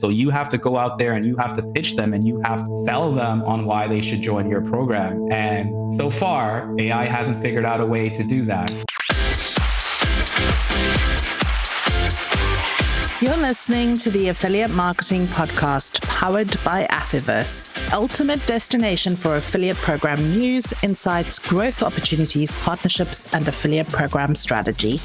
So you have to go out there and you have to pitch them and you have to sell them on why they should join your program. And so far, AI hasn't figured out a way to do that. You're listening to the Affiliate Marketing Podcast, powered by Advertise, ultimate destination for affiliate program news, insights, growth opportunities, partnerships, and affiliate program strategy.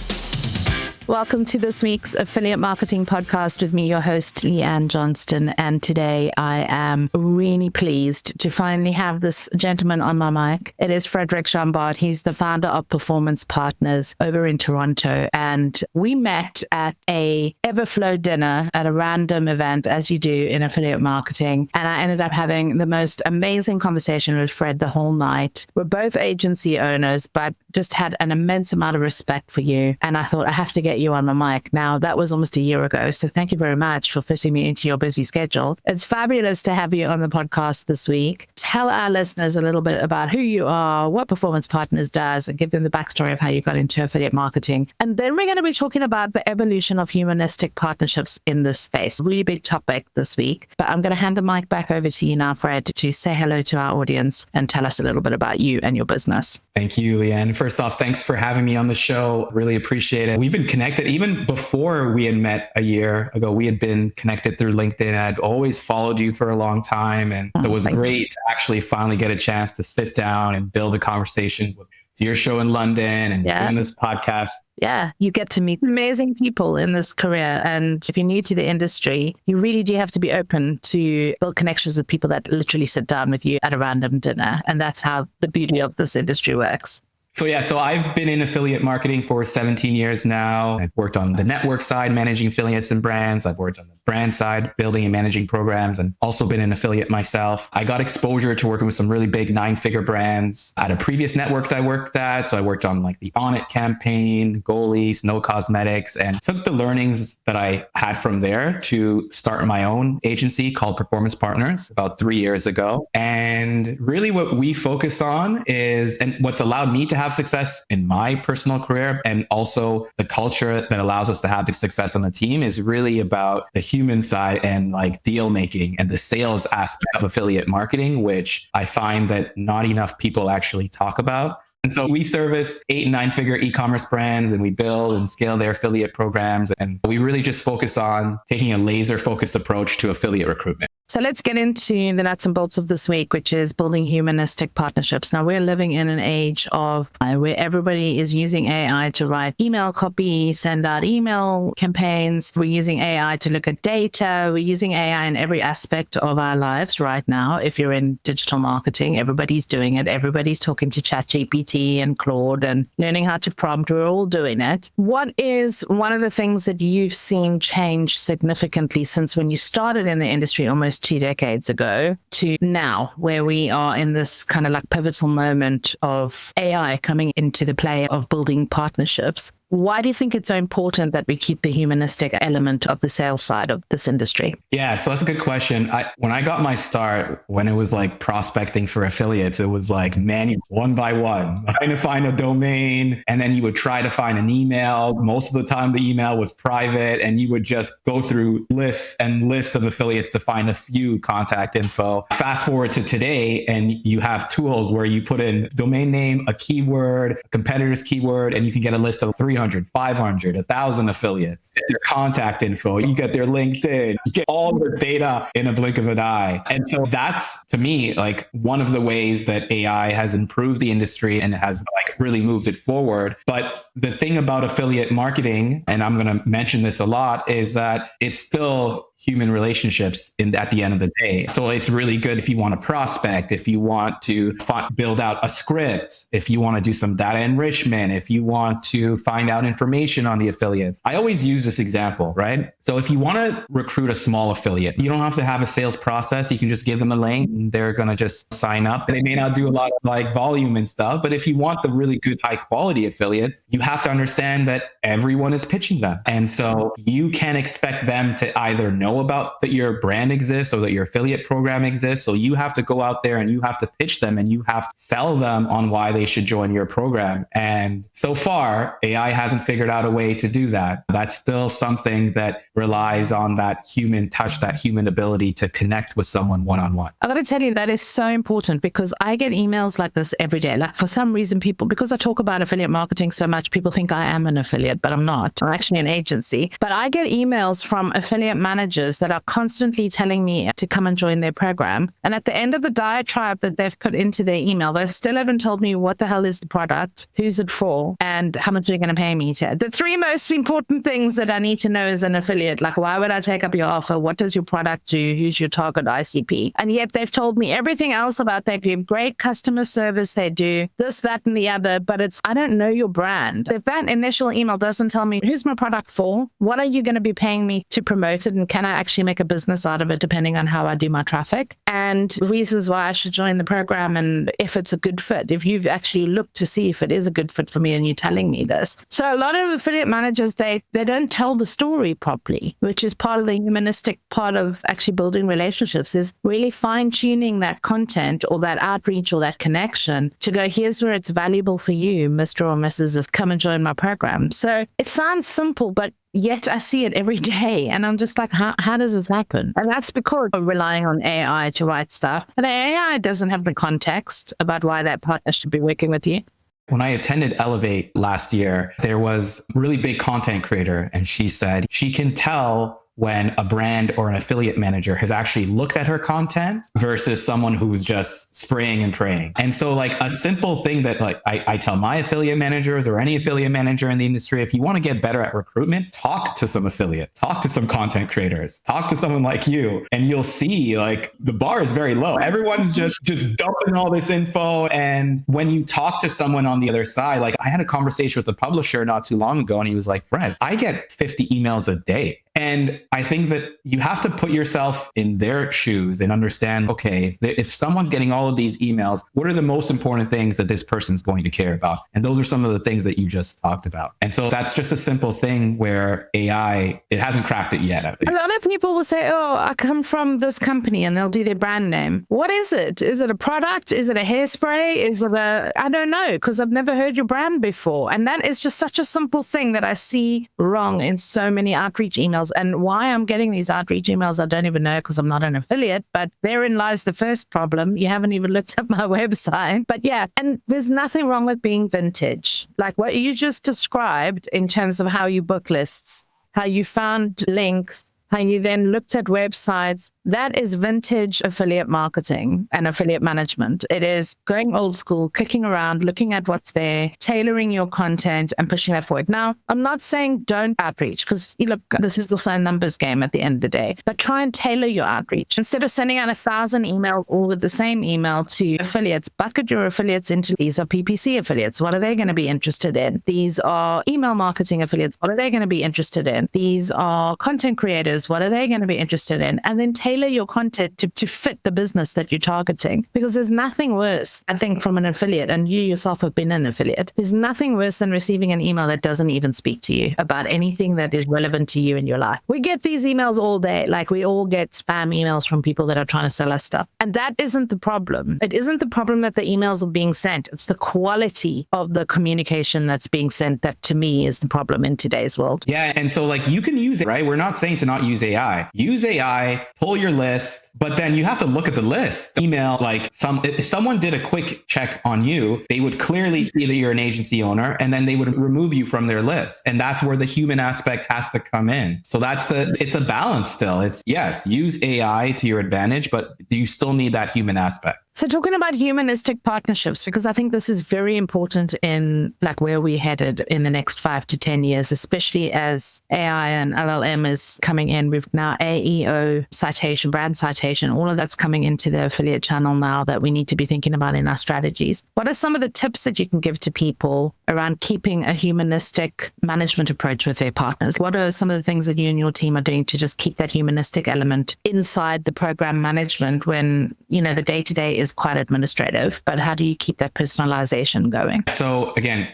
Welcome to this week's Affiliate Marketing Podcast with me, your host, Leanne Johnston. And today I am really pleased to finally have this gentleman on my mic. It is Frederick Chambard. He's the founder of Performance Partners over in Toronto. And we met at a Everflow dinner at a random event, as you do in affiliate marketing. And I ended up having the most amazing conversation with Fred the whole night. We're both agency owners, but just had an immense amount of respect for you. And I thought, I have to get you on the mic. Now, that was almost a year ago. So thank you very much for fitting me into your busy schedule. It's fabulous to have you on the podcast this week. Tell our listeners a little bit about who you are, what Performance Partners does, and give them the backstory of how you got into affiliate marketing. And then we're going to be talking about the evolution of humanistic partnerships in this space. Really big topic this week. But I'm going to hand the mic back over to you now, Fred, to say hello to our audience and tell us a little bit about you and your business. Thank you, Leanne. First off, thanks for having me on the show. Really appreciate it. We've been connected even before we had met a year ago. We had been connected through LinkedIn. I'd always followed you for a long time. And it was great to actually finally get a chance to sit down and build a conversation with your show in London and doing this podcast. Yeah, you get to meet amazing people in this career. And if you're new to the industry, you really do have to be open to build connections with people that literally sit down with you at a random dinner. And that's how the beauty of this industry works. So I've been in affiliate marketing for 17 years now. I've worked on the network side, managing affiliates and brands. I've worked on the brand side, building and managing programs, and also been an affiliate myself. I got exposure to working with some really big 9-figure brands at a previous network that I worked at. So I worked on like the On It campaign, Goalie, Snow Cosmetics, and took the learnings that I had from there to start my own agency called Performance Partners about 3 years ago. And really what we focus on is, and what's allowed me to have success in my personal career and also the culture that allows us to have the success on the team is really about the human side and like deal making and the sales aspect of affiliate marketing, which I find that not enough people actually talk about. And so we service 8 and 9-figure e-commerce brands and we build and scale their affiliate programs. And we really just focus on taking a laser focused approach to affiliate recruitment. So let's get into the nuts and bolts of this week, which is building humanistic partnerships. Now, we're living in an age of where everybody is using AI to write email copy, send out email campaigns. We're using AI to look at data. We're using AI in every aspect of our lives right now. If you're in digital marketing, everybody's doing it. Everybody's talking to ChatGPT and Claude and learning how to prompt. We're all doing it. What is one of the things that you've seen change significantly since when you started in the industry almost 2 decades ago to now, where we are in this kind of like pivotal moment of AI coming into the play of building partnerships? Why do you think it's so important that we keep the humanistic element of the sales side of this industry? Yeah, so that's a good question. When I got my start, when it was like prospecting for affiliates, it was like manual, one by one, trying to find a domain. And then you would try to find an email. Most of the time, the email was private and you would just go through lists and lists of affiliates to find a few contact info. Fast forward to today, and you have tools where you put in domain name, a keyword, a competitor's keyword, and you can get a list of 300, 500, 1,000 affiliates, get their contact info, you get their LinkedIn, you get all the data in a blink of an eye. And so that's, to me, like one of the ways that AI has improved the industry and has like really moved it forward. But the thing about affiliate marketing, and I'm going to mention this a lot, is that it's still human relationships at the end of the day. So it's really good if you want to prospect, if you want to build out a script, if you want to do some data enrichment, if you want to find out information on the affiliates. I always use this example, right? So if you want to recruit a small affiliate, you don't have to have a sales process. You can just give them a link and they're going to just sign up. They may not do a lot of like volume and stuff, but if you want the really good high quality affiliates, you have to understand that everyone is pitching them. And so you can expect them to either know about that your brand exists or that your affiliate program exists. So you have to go out there and you have to pitch them and you have to sell them on why they should join your program. And so far, AI hasn't figured out a way to do that. That's still something that relies on that human touch, that human ability to connect with someone one-on-one. I got to tell you, that is so important because I get emails like this every day. Like for some reason, because I talk about affiliate marketing so much, people think I am an affiliate, but I'm not. I'm actually an agency. But I get emails from affiliate managers that are constantly telling me to come and join their program. And at the end of the diatribe that they've put into their email, they still haven't told me what the hell is the product, who's it for, and how much they're going to pay me to. The three most important things that I need to know as an affiliate, like why would I take up your offer? What does your product do? Who's your target ICP? And yet they've told me everything else about they give great customer service, they do this, that, and the other, but I don't know your brand. If that initial email doesn't tell me who's my product for, what are you going to be paying me to promote it, and can I actually make a business out of it depending on how I do my traffic, and reasons why I should join the program, and if it's a good fit, if you've actually looked to see if it is a good fit for me and you're telling me this. So a lot of affiliate managers, they don't tell the story properly, which is part of the humanistic part of actually building relationships, is really fine-tuning that content or that outreach or that connection to go, here's where it's valuable for you, Mr. or Mrs. of come and join my program. So it sounds simple, but yet I see it every day. And I'm just like, how does this happen? And that's because we're relying on AI to write stuff. And the AI doesn't have the context about why that partner should be working with you. When I attended Elevate last year, there was a really big content creator, and she said she can tell when a brand or an affiliate manager has actually looked at her content versus someone who's just spraying and praying. And so like a simple thing that like I tell my affiliate managers or any affiliate manager in the industry, if you want to get better at recruitment, talk to some affiliate, talk to some content creators, talk to someone like you, and you'll see like the bar is very low. Everyone's just dumping all this info. And when you talk to someone on the other side, like I had a conversation with a publisher not too long ago, and he was like, Fred, I get 50 emails a day. And I think that you have to put yourself in their shoes and understand, okay, if someone's getting all of these emails, what are the most important things that this person's going to care about? And those are some of the things that you just talked about. And so that's just a simple thing where AI, it hasn't cracked it yet. A lot of people will say, oh, I come from this company, and they'll do their brand name. What is it? Is it a product? Is it a hairspray? Is it I don't know, because I've never heard your brand before. And that is just such a simple thing that I see wrong in so many outreach emails. And why I'm getting these outreach emails, I don't even know, because I'm not an affiliate, but therein lies the first problem. You haven't even looked up my website. But yeah, and there's nothing wrong with being vintage. Like what you just described in terms of how you book lists, how you found links, how you then looked at websites. That is vintage affiliate marketing and affiliate management. It is going old school, clicking around, looking at what's there, tailoring your content and pushing that forward. Now, I'm not saying don't outreach, because look, this is also a numbers game at the end of the day, but try and tailor your outreach. Instead of sending out 1,000 emails all with the same email to affiliates, bucket your affiliates into these are PPC affiliates. What are they going to be interested in? These are email marketing affiliates. What are they going to be interested in? These are content creators. What are they going to be interested in? And then tailor your content to fit the business that you're targeting. Because there's nothing worse, I think, from an affiliate, and you yourself have been an affiliate, there's nothing worse than receiving an email that doesn't even speak to you about anything that is relevant to you in your life. We get these emails all day. Like we all get spam emails from people that are trying to sell us stuff. And that isn't the problem. It isn't the problem that the emails are being sent. It's the quality of the communication that's being sent that to me is the problem in today's world. Yeah. And so like you can use it, right? We're not saying to not use AI. Use AI, pull your list, but then you have to look at the list. Email, like if someone did a quick check on you, they would clearly see that you're an agency owner, and then they would remove you from their list. And that's where the human aspect has to come in. So it's a balance still. It's yes, use AI to your advantage, but you still need that human aspect. So talking about humanistic partnerships, because I think this is very important in like where we're headed in the next 5 to 10 years, especially as AI and LLM is coming in. We've now AEO citation, brand citation, all of that's coming into the affiliate channel now that we need to be thinking about in our strategies. What are some of the tips that you can give to people around keeping a humanistic management approach with their partners? What are some of the things that you and your team are doing to just keep that humanistic element inside the program management when, the day-to-day is is quite administrative, but how do you keep that personalization going? So again,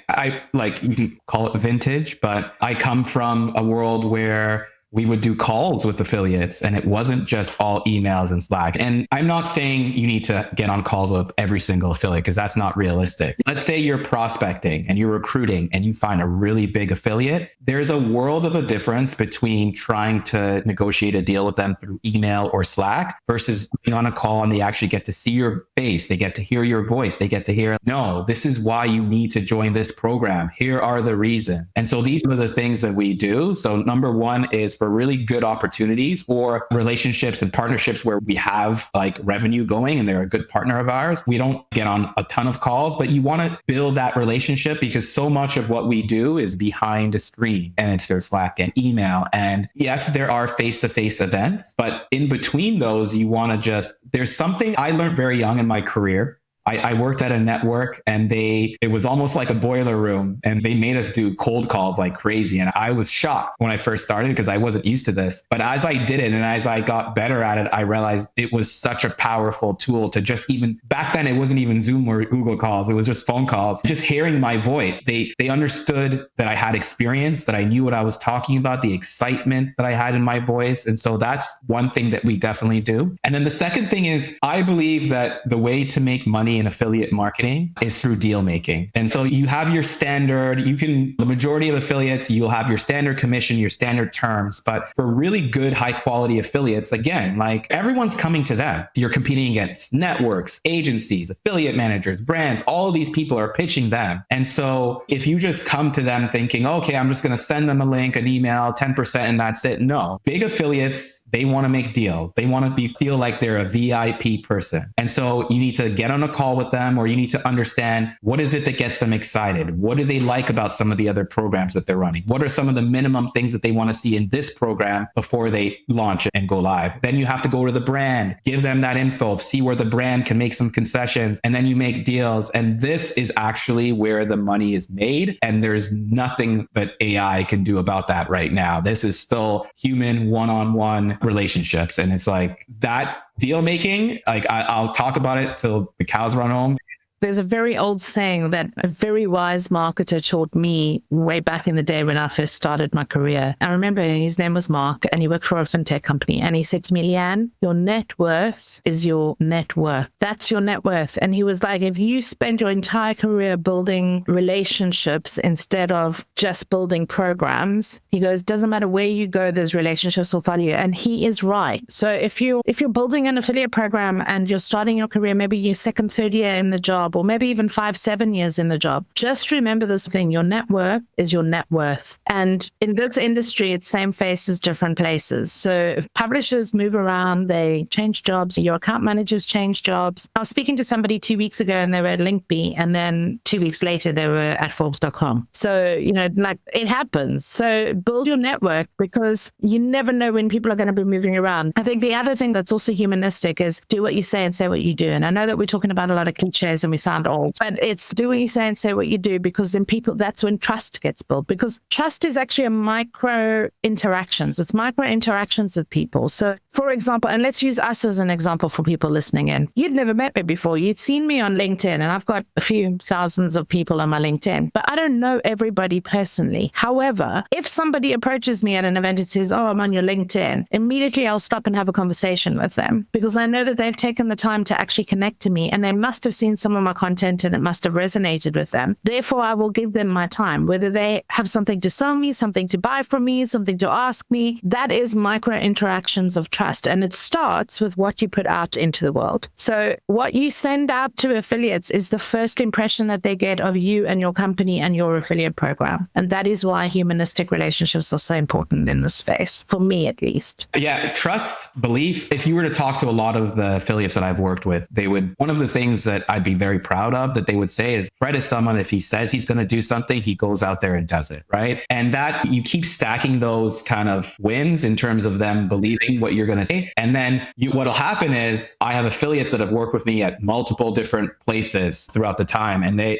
you can call it vintage, but I come from a world where we would do calls with affiliates and it wasn't just all emails and Slack. And I'm not saying you need to get on calls with every single affiliate because that's not realistic. Let's say you're prospecting and you're recruiting and you find a really big affiliate. There's a world of a difference between trying to negotiate a deal with them through email or Slack versus being on a call and they actually get to see your face. They get to hear your voice. They get to hear, no, this is why you need to join this program. Here are the reasons. And so these are the things that we do. So number one is for really good opportunities or relationships and partnerships where we have like revenue going and they're a good partner of ours. We don't get on a ton of calls, but you want to build that relationship because so much of what we do is behind a screen and it's their Slack and email. And yes, there are face-to-face events, but in between those, you want to there's something I learned very young in my career. I worked at a network and it was almost like a boiler room and they made us do cold calls like crazy. And I was shocked when I first started because I wasn't used to this. But as I did it and as I got better at it, I realized it was such a powerful tool to just even back then, it wasn't even Zoom or Google calls. It was just phone calls, just hearing my voice. They understood that I had experience, that I knew what I was talking about, the excitement that I had in my voice. And so that's one thing that we definitely do. And then the second thing is I believe that the way to make money in affiliate marketing is through deal making. And so you have your standard, the majority of affiliates, you'll have your standard commission, your standard terms. But for really good, high quality affiliates, again, like everyone's coming to them. You're competing against networks, agencies, affiliate managers, brands, all of these people are pitching them. And so if you just come to them thinking, okay, I'm just going to send them a link, an email, 10%, and that's it. No, big affiliates, they want to make deals. They want to feel like they're a VIP person. And so you need to get on a call with them, or you need to understand what is it that gets them excited? What do they like about some of the other programs that they're running? What are some of the minimum things that they want to see in this program before they launch and go live? Then you have to go to the brand, give them that info, see where the brand can make some concessions, and then you make deals. And this is actually where the money is made. And there's nothing that AI can do about that right now. This is still human one-on-one relationships. And it's like that deal making, like I'll talk about it till the cows run home. There's a very old saying that a very wise marketer taught me way back in the day when I first started my career. I remember his name was Mark and he worked for a fintech company. And he said to me, Leanne, your net worth is your net worth. That's your net worth. And he was like, if you spend your entire career building relationships instead of just building programs, he goes, doesn't matter where you go, those relationships will follow you. And he is right. So if you're building an affiliate program and you're starting your career, maybe your second, third year in the job, or maybe even 5-7 years in the job, just remember this thing. Your network is your net worth. And in this industry, it's same faces, different places. So if publishers move around, they change jobs, your account managers change jobs. I was speaking to somebody 2 weeks ago and they were at Linkbee, and then 2 weeks later, they were at Forbes.com. So, like it happens. So build your network because you never know when people are going to be moving around. I think the other thing that's also humanistic is do what you say and say what you do. And I know that we're talking about a lot of cliches and we sound old, but it's do what you say and say what you do, because then that's when trust gets built, because trust is actually a micro interactions. It's micro interactions with people. So for example, and let's use us as an example for people listening in. You'd never met me before. You'd seen me on LinkedIn, and I've got a few thousands of people on my LinkedIn, but I don't know everybody personally. However, if somebody approaches me at an event and says, oh, I'm on your LinkedIn, immediately I'll stop and have a conversation with them, because I know that they've taken the time to actually connect to me and they must have seen some of my content and it must have resonated with them. Therefore, I will give them my time, whether they have something to sell me, something to buy from me, something to ask me. That is micro interactions of trust. And it starts with what you put out into the world. So what you send out to affiliates is the first impression that they get of you and your company and your affiliate program. And that is why humanistic relationships are so important in this space, for me at least. Yeah, trust, belief. If you were to talk to a lot of the affiliates that I've worked with, one of the things that I'd be very proud of that they would say is Fred is someone, if he says he's going to do something, he goes out there and does it, right? And that you keep stacking those kind of wins in terms of them believing what you're going going to say. And then what'll happen is I have affiliates that have worked with me at multiple different places throughout the time. And I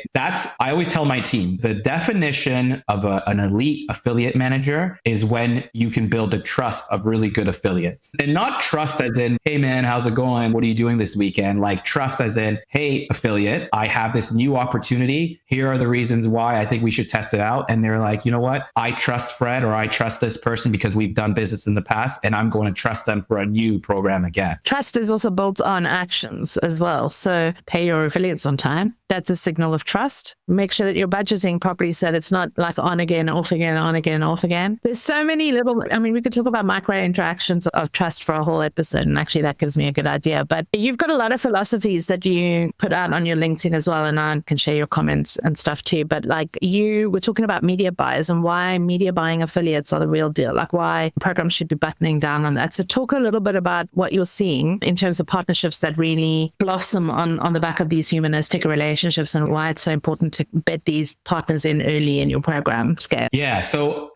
always tell my team, the definition of an elite affiliate manager is when you can build the trust of really good affiliates. And not trust as in, hey man, how's it going? What are you doing this weekend? Like trust as in, hey affiliate, I have this new opportunity. Here are the reasons why I think we should test it out. And they're like, you know what? I trust Fred or I trust this person because we've done business in the past and I'm going to trust them for a new program again. Trust is also built on actions as well. So pay your affiliates on time. That's a signal of trust. Make sure that you're budgeting properly so that it's not like on again, off again, on again, off again. There's so many we could talk about micro interactions of trust for a whole episode. And actually that gives me a good idea. But you've got a lot of philosophies that you put out on your LinkedIn as well. And I can share your comments and stuff too. But like you were talking about media buyers and why media buying affiliates are the real deal. Like why programs should be buttoning down on that. So talk a little bit about what you're seeing in terms of partnerships that really blossom on the back of these humanistic relationships and why it's so important to bed these partners in early in your program scale. Yeah. So,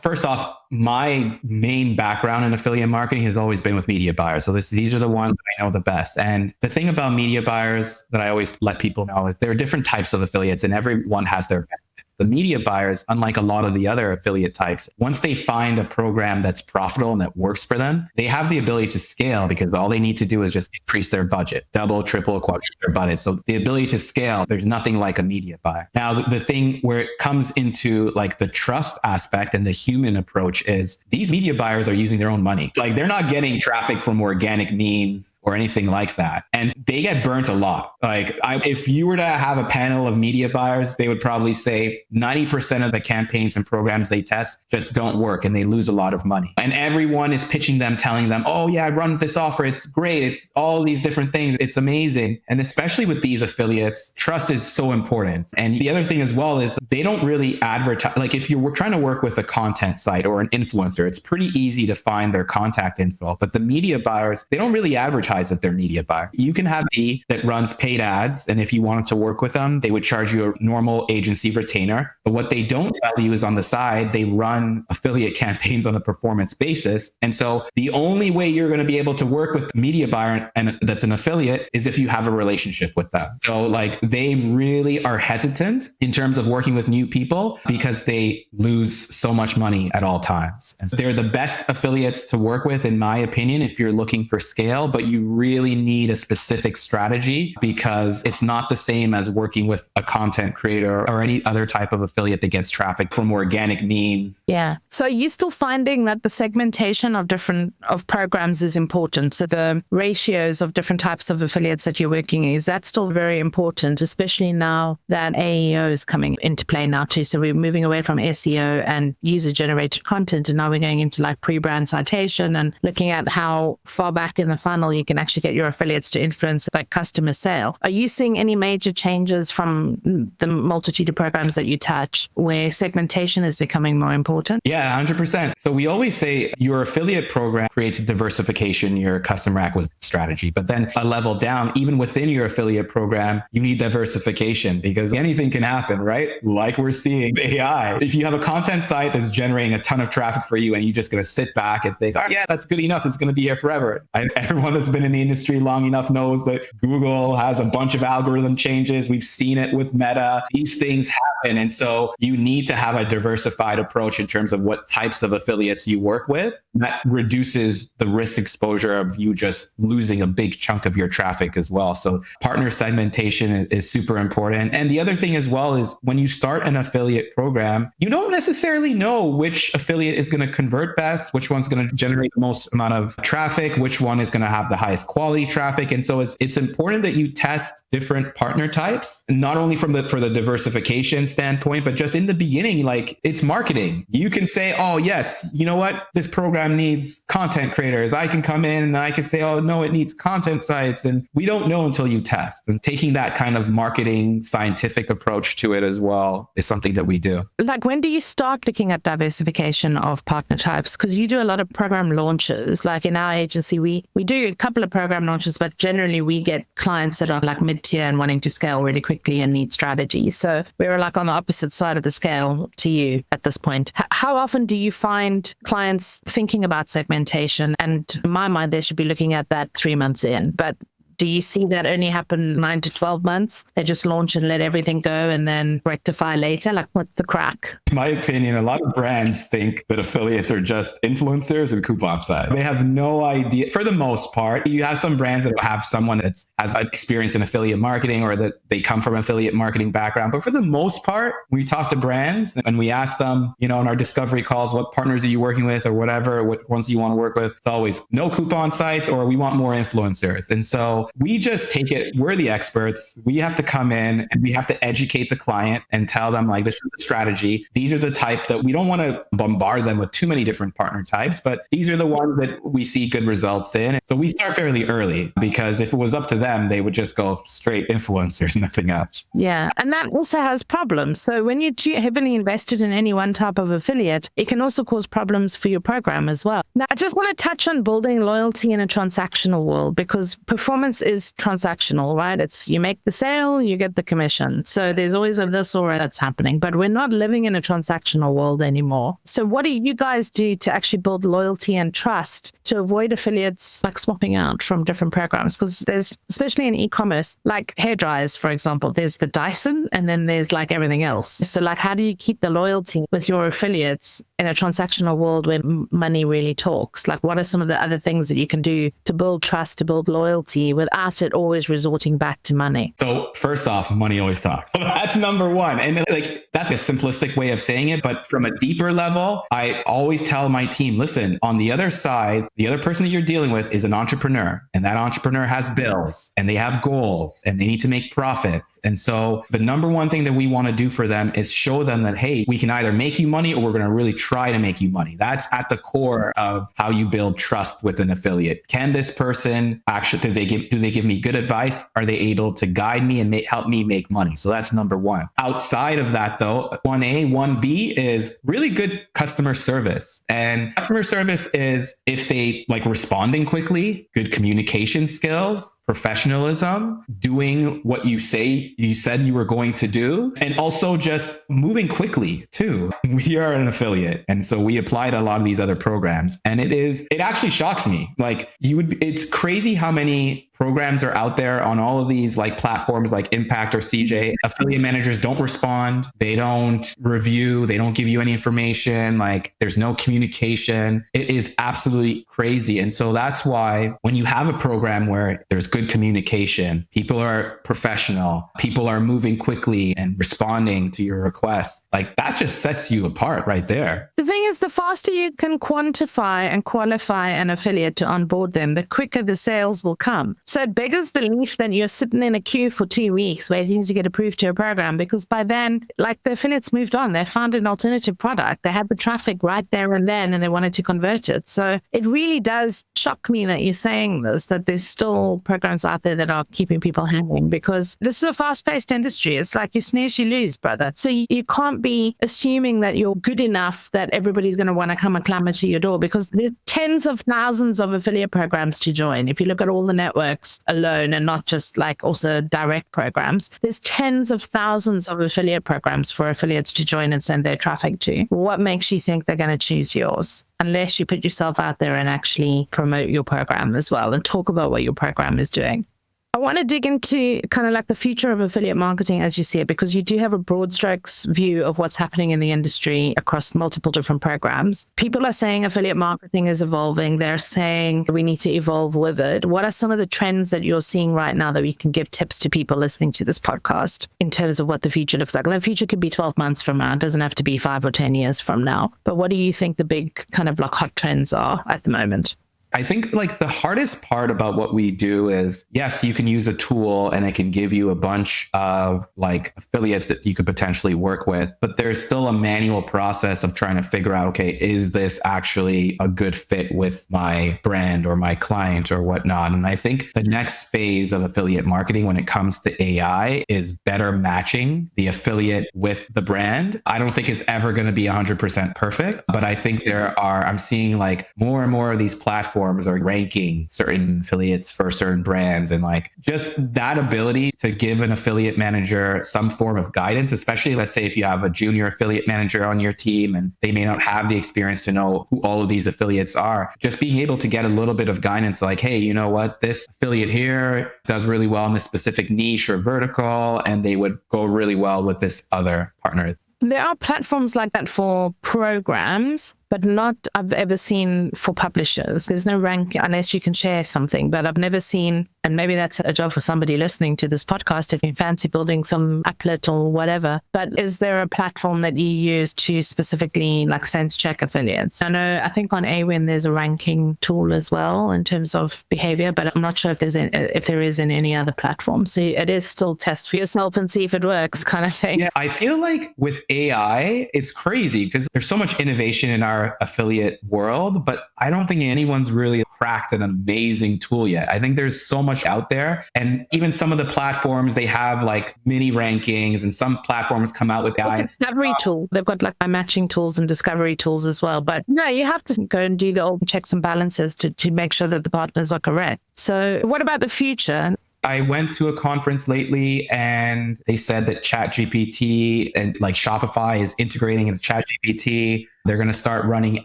first off, my main background in affiliate marketing has always been with media buyers. So these are the ones that I know the best. And the thing about media buyers that I always let people know is there are different types of affiliates and everyone has their benefits. The media buyers, unlike a lot of the other affiliate types, once they find a program that's profitable and that works for them, they have the ability to scale because all they need to do is just increase their budget, double, triple, quadruple their budget. So the ability to scale, there's nothing like a media buyer. Now, the thing where it comes into like the trust aspect and the human approach is these media buyers are using their own money. Like they're not getting traffic from organic means or anything like that. And they get burnt a lot. Like if you were to have a panel of media buyers, they would probably say 90% of the campaigns and programs they test just don't work and they lose a lot of money. And everyone is pitching them, telling them, oh yeah, I run this offer. It's great. It's all these different things. It's amazing. And especially with these affiliates, trust is so important. And the other thing as well is they don't really advertise. Like if you're trying to work with a content site or an influencer, it's pretty easy to find their contact info. But the media buyers, they don't really advertise that they're media buyer. You can have that runs paid ads. And if you wanted to work with them, they would charge you a normal agency retainer. But what they don't tell you is on the side, they run affiliate campaigns on a performance basis. And so the only way you're going to be able to work with the media buyer and that's an affiliate is if you have a relationship with them. So like they really are hesitant in terms of working with new people because they lose so much money at all times. And so they're the best affiliates to work with, in my opinion, if you're looking for scale, but you really need a specific strategy because it's not the same as working with a content creator or any other type of affiliate that gets traffic from organic means. Yeah. So are you still finding that the segmentation of programs is important? So the ratios of different types of affiliates that you're working in, is that still very important, especially now that AEO is coming into play now too? So we're moving away from SEO and user generated content, and now we're going into like pre-brand citation and looking at how far back in the funnel you can actually get your affiliates to influence like customer sale. Are you seeing any major changes from the multitude of programs that you touch where segmentation is becoming more important? Yeah, 100%. So we always say your affiliate program creates diversification, your customer acquisition strategy, but then a level down, even within your affiliate program, you need diversification because anything can happen, right? Like we're seeing AI. If you have a content site that's generating a ton of traffic for you and you're just going to sit back and think, oh yeah, that's good enough. It's going to be here forever. Everyone that's been in the industry long enough knows that Google has a bunch of algorithm changes. We've seen it with Meta. These things happen. And so you need to have a diversified approach in terms of what types of affiliates you work with. That reduces the risk exposure of you just losing a big chunk of your traffic as well. So partner segmentation is super important. And the other thing as well is when you start an affiliate program, you don't necessarily know which affiliate is going to convert best, which one's going to generate the most amount of traffic, which one is going to have the highest quality traffic. And so it's important that you test different partner types, not only for the diversification standpoint, but just in the beginning, like it's marketing. You can say, oh yes, you know what? This program needs content creators. I can come in and I can say, oh no, it needs content sites. And we don't know until you test. And taking that kind of marketing scientific approach to it as well is something that we do. Like when do you start looking at diversification of partner types? Because you do a lot of program launches. Like in our agency, we do a couple of program launches, but generally we get clients that are like mid-tier and wanting to scale really quickly and need strategy. So we're like on the opposite side of the scale to you at this point. How often do you find clients thinking thinking about segmentation. And in my mind, they should be looking at that 3 months in. But do you see that only happen 9 to 12 months? They just launch and let everything go and then rectify later? Like, what's the crack? In my opinion, a lot of brands think that affiliates are just influencers and coupon sites. They have no idea. For the most part, you have some brands that have someone that has experience in affiliate marketing or that they come from an affiliate marketing background. But for the most part, we talk to brands and we ask them, in our discovery calls, what partners are you working with or whatever, what ones you want to work with? It's always no coupon sites or we want more influencers. And so we just take it, we're the experts. We have to come in and we have to educate the client and tell them like, this is the strategy. These are the type that we don't want to bombard them with too many different partner types, but these are the ones that we see good results in. So we start fairly early because if it was up to them, they would just go straight influencers, nothing else. Yeah. And that also has problems. So when you're too heavily invested in any one type of affiliate, it can also cause problems for your program as well. Now, I just want to touch on building loyalty in a transactional world because performance is transactional, right? It's you make the sale, you get the commission. So there's always a this or a that's happening, but we're not living in a transactional world anymore. So what do you guys do to actually build loyalty and trust to avoid affiliates like swapping out from different programs? Because there's, especially in e-commerce, like hair dryers, for example, there's the Dyson and then there's like everything else. So like, how do you keep the loyalty with your affiliates in a transactional world where money really talks? Like, what are some of the other things that you can do to build trust, to build loyalty without it always resorting back to money? So first off, money always talks. So that's number one. And like, that's a simplistic way of saying it. But from a deeper level, I always tell my team, listen, on the other side, the other person that you're dealing with is an entrepreneur, and that entrepreneur has bills and they have goals and they need to make profits. And so the number one thing that we want to do for them is show them that, hey, we can either make you money or we're going to really try to make you money. That's at the core of how you build trust with an affiliate. Can this person actually, do they give me good advice? Are they able to guide me and help me make money? So that's number one. Outside of that though, 1A, 1B is really good customer service. And customer service is if they like responding quickly, good communication skills, professionalism, doing what you said you were going to do, and also just moving quickly too. We are an affiliate. And so we applied a lot of these other programs. And it actually shocks me. Like it's crazy how many programs are out there on all of these like platforms like Impact or CJ. Affiliate managers don't respond. They don't review. They don't give you any information. Like there's no communication. It is absolutely crazy. And so that's why when you have a program where there's good communication, people are professional, people are moving quickly and responding to your requests, like that just sets you apart right there. The thing is, the faster you can quantify and qualify an affiliate to onboard them, the quicker the sales will come. So it beggars belief that you're sitting in a queue for 2 weeks waiting to get approved to a program, because by then, like the affiliates moved on, they found an alternative product. They had the traffic right there and then, and they wanted to convert it. So it really does shock me that you're saying this, that there's still programs out there that are keeping people hanging, because this is a fast-paced industry. It's like you snooze, you lose, brother. So you can't be assuming that you're good enough that everybody's going to want to come and clamor to your door, because there's tens of thousands of affiliate programs to join. If you look at all the networks alone and not just like also direct programs, there's tens of thousands of affiliate programs for affiliates to join and send their traffic to. What makes you think they're going to choose yours? Unless you put yourself out there and actually promote your program as well and talk about what your program is doing. I want to dig into kind of like the future of affiliate marketing as you see it, because you do have a broad strokes view of what's happening in the industry across multiple different programs. People are saying affiliate marketing is evolving. They're saying we need to evolve with it. What are some of the trends that you're seeing right now that we can give tips to people listening to this podcast in terms of what the future looks like? And the future could be 12 months from now. It doesn't have to be 5 or 10 years from now. But what do you think the big kind of like hot trends are at the moment? I think like the hardest part about what we do is, yes, you can use a tool and it can give you a bunch of like affiliates that you could potentially work with, but there's still a manual process of trying to figure out, okay, is this actually a good fit with my brand or my client or whatnot? And I think the next phase of affiliate marketing when it comes to AI is better matching the affiliate with the brand. I don't think it's ever going to be 100% perfect, but I think I'm seeing like more and more of these platforms platforms are ranking certain affiliates for certain brands. And like just that ability to give an affiliate manager some form of guidance, especially let's say if you have a junior affiliate manager on your team and they may not have the experience to know who all of these affiliates are, just being able to get a little bit of guidance like, hey, you know what, this affiliate here does really well in this specific niche or vertical, and they would go really well with this other partner. There are platforms like that for programs, but not I've ever seen for publishers. There's no rank unless you can share something, but I've never seen, and maybe that's a job for somebody listening to this podcast if you fancy building some applet or whatever. But is there a platform that you use to specifically like sense check affiliates? I think on Awin there's a ranking tool as well in terms of behavior, but I'm not sure if there is in any other platform. So it is still test for yourself and see if it works kind of thing. Yeah, I feel like with AI, it's crazy because there's so much innovation in our affiliate world, but I don't think anyone's really cracked an amazing tool yet. I think there's so much out there. And even some of the platforms, they have like mini rankings, and some platforms come out with AI. It's a discovery tool. They've got like matching tools and discovery tools as well. But no, you have to go and do the old checks and balances to make sure that the partners are correct. So what about the future? I went to a conference lately and they said that ChatGPT and like Shopify is integrating into ChatGPT. They're going to start running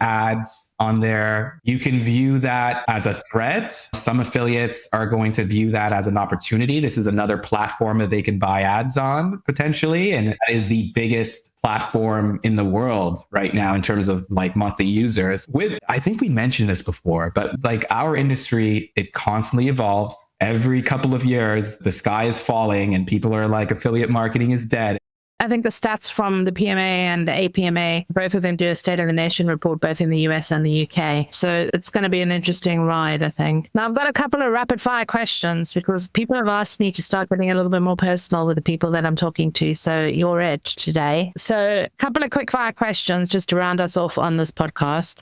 ads on there. You can view that as a threat. Some affiliates are going to view that as an opportunity. This is another platform that they can buy ads on potentially. And that is the biggest platform in the world right now in terms of like monthly users. I think we mentioned this before, but like our industry, it constantly evolves. Every couple of years, the sky is falling and people are like, affiliate marketing is dead. I think the stats from the PMA and the APMA, both of them do a State of the Nation report, both in the US and the UK. So it's going to be an interesting ride, I think. Now, I've got a couple of rapid fire questions because people have asked me to start getting a little bit more personal with the people that I'm talking to. So you're it today. So a couple of quick fire questions just to round us off on this podcast.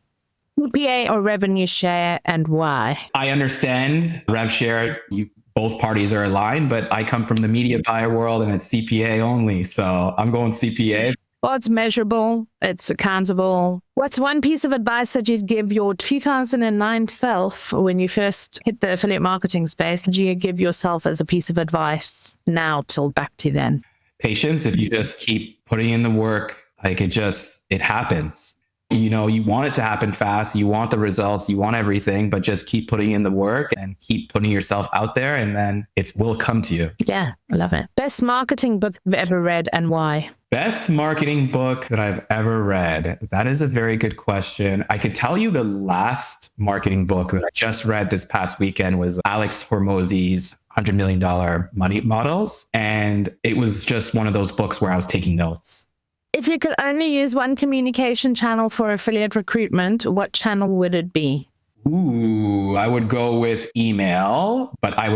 CPA or revenue share, and why? I understand rev share. Both parties are aligned, but I come from the media buyer world and it's CPA only. So I'm going CPA. Well, it's measurable. It's accountable. What's one piece of advice that you'd give your 2009 self when you first hit the affiliate marketing space? Did you give yourself as a piece of advice now till back to then? Patience. If you just keep putting in the work, like it happens. You know, you want it to happen fast. You want the results. You want everything, but just keep putting in the work and keep putting yourself out there, and then it will come to you. Yeah, I love it. Best marketing book you've ever read and why? Best marketing book that I've ever read. That is a very good question. I could tell you the last marketing book that I just read this past weekend was Alex Hormozi's $100 Million Money Models. And it was just one of those books where I was taking notes. If you could only use one communication channel for affiliate recruitment, what channel would it be? Ooh, I would go with email, but I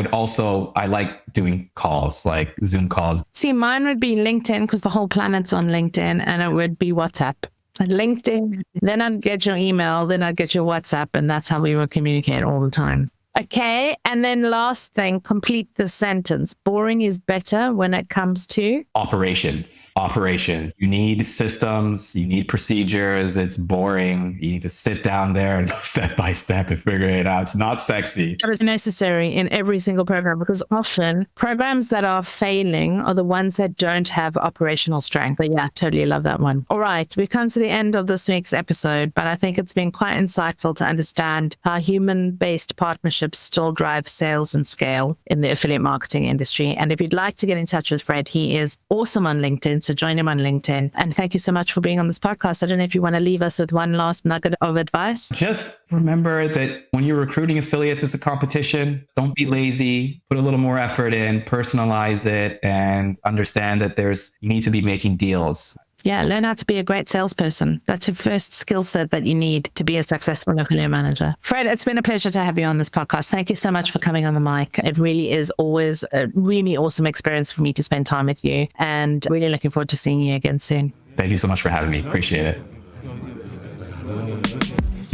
like doing calls, like Zoom calls. See, mine would be LinkedIn because the whole planet's on LinkedIn, and it would be WhatsApp. LinkedIn, then I'd get your email, then I'd get your WhatsApp, and that's how we would communicate all the time. Okay. And then last thing, complete the sentence. Boring is better when it comes to operations. You need systems, you need procedures. It's boring. You need to sit down there and go step by step and figure it out. It's not sexy. But it's necessary in every single program because often programs that are failing are the ones that don't have operational strength. But yeah, totally love that one. All right. We've come to the end of this week's episode, but I think it's been quite insightful to understand how human-based partnerships still drive sales and scale in the affiliate marketing industry. And if you'd like to get in touch with Fred, he is awesome on LinkedIn. So join him on LinkedIn. And thank you so much for being on this podcast. I don't know if you want to leave us with one last nugget of advice. Just remember that when you're recruiting affiliates, it's a competition. Don't be lazy. Put a little more effort in, personalize it, and understand that you need to be making deals. Yeah, learn how to be a great salesperson. That's your first skill set that you need to be a successful affiliate manager. Fred, it's been a pleasure to have you on this podcast. Thank you so much for coming on the mic. It really is always a really awesome experience for me to spend time with you, and really looking forward to seeing you again soon. Thank you so much for having me. Appreciate it.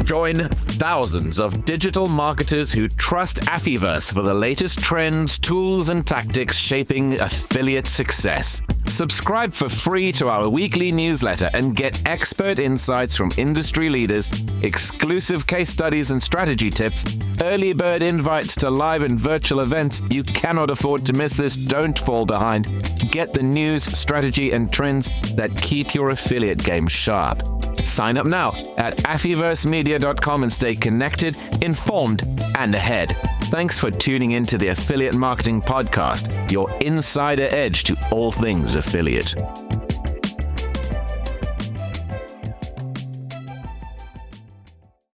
Join thousands of digital marketers who trust Affiverse for the latest trends, tools, and tactics shaping affiliate success. Subscribe for free to our weekly newsletter and get expert insights from industry leaders, exclusive case studies and strategy tips, early bird invites to live and virtual events. You cannot afford to miss this. Don't fall behind. Get the news, strategy, and trends that keep your affiliate game sharp. Sign up now at affiversemedia.com and stay connected, informed, and ahead. Thanks for tuning in to the Affiliate Marketing Podcast, your insider edge to all things affiliate.